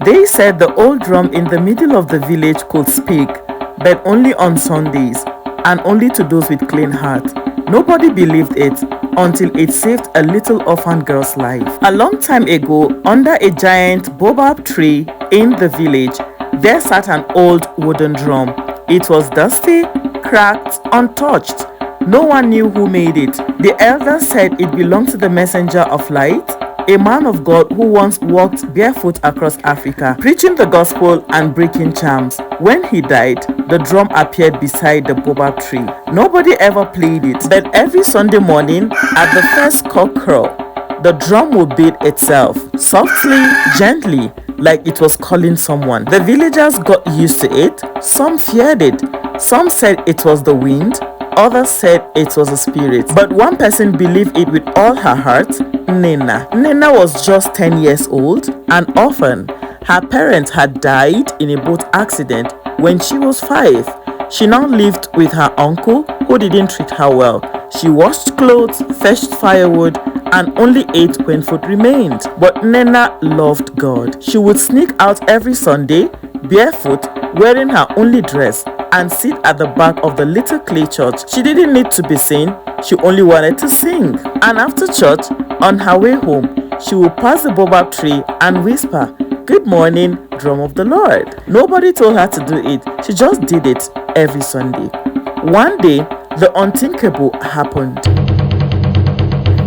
They said the old drum in the middle of the village could speak, but only on Sundays and only to those with clean heart. Nobody believed it until it saved a little orphan girl's life. A long time ago, under a giant baobab tree in the village, there sat an old wooden drum. It was dusty, cracked, untouched. No one knew who made it. The elders said it belonged to the messenger of light, a man of God who once walked barefoot across Africa, preaching the gospel and breaking charms. When he died, the drum appeared beside the baobab tree. Nobody ever played it, but every Sunday morning, at the first cockcrow, the drum would beat itself, softly, gently, like it was calling someone. The villagers got used to it. Some feared it. Some said it was the wind. Others said it was a spirit. But one person believed it with all her heart, Nena. Nena was just 10 years old, an orphan. Her parents had died in a boat accident when she was 5. She now lived with her uncle, who didn't treat her well. She washed clothes, fetched firewood, and only ate when food remained. But Nena loved God. She would sneak out every Sunday, barefoot, wearing her only dress, and sit at the back of the little clay church. She didn't need to be seen, she only wanted to sing. And after church, on her way home, she would pass the baobab tree and whisper, "Good morning, drum of the Lord." Nobody told her to do it, she just did it every Sunday. One day, the unthinkable happened.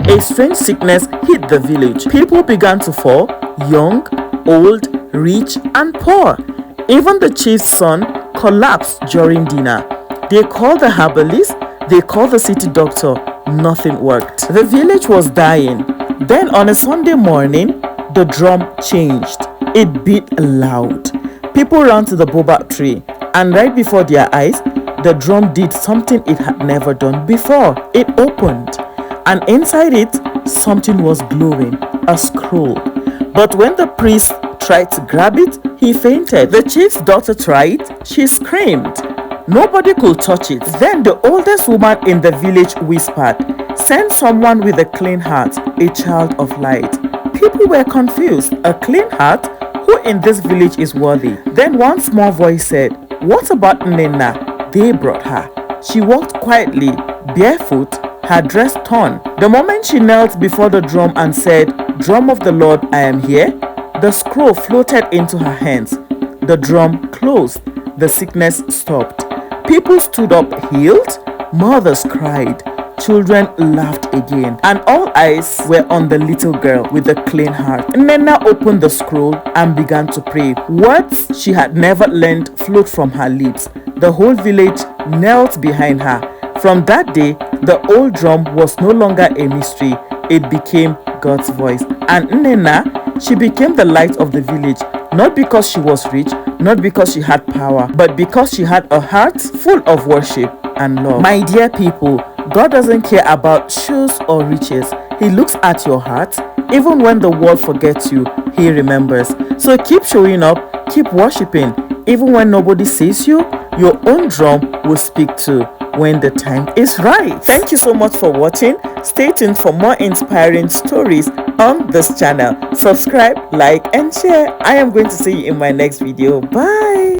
A strange sickness hit the village. People began to fall, young, old, rich, and poor. Even the chief's son collapsed during dinner. They called the herbalist, they called the city doctor. Nothing worked. The village was dying. Then on a Sunday morning, the drum changed. It beat loud. People ran to the baobab tree, and right before their eyes, the drum did something it had never done before. It opened, and inside it, something was glowing, a scroll. But when the priest tried to grab it, he fainted. The chief's daughter tried. She screamed. Nobody could touch it. Then the oldest woman in the village whispered, "Send someone with a clean heart, a child of light." People were confused. A clean heart? Who in this village is worthy? Then one small voice said, "What about Nena?" They brought her. She walked quietly, barefoot, her dress torn. The moment she knelt before the drum and said, "Drum of the Lord, I am here," the scroll floated into her hands. The drum closed. The sickness stopped. People stood up healed. Mothers cried. Children laughed again. And all eyes were on the little girl with the clean heart. Nena opened the scroll and began to pray. Words she had never learned flowed from her lips. The whole village knelt behind her. From that day, the old drum was no longer a mystery. It became God's voice. And Nena, she became the light of the village, not because she was rich, not because she had power, but because she had a heart full of worship and love. My dear people, God doesn't care about shoes or riches. He looks at your heart. Even when the world forgets you, He remembers. So keep showing up, keep worshiping. Even when nobody sees you, your own drum will speak too when the time is right. Thank you so much for watching. Stay tuned for more inspiring stories on this channel. Subscribe, like, and share. I am going to see you in my next video. Bye.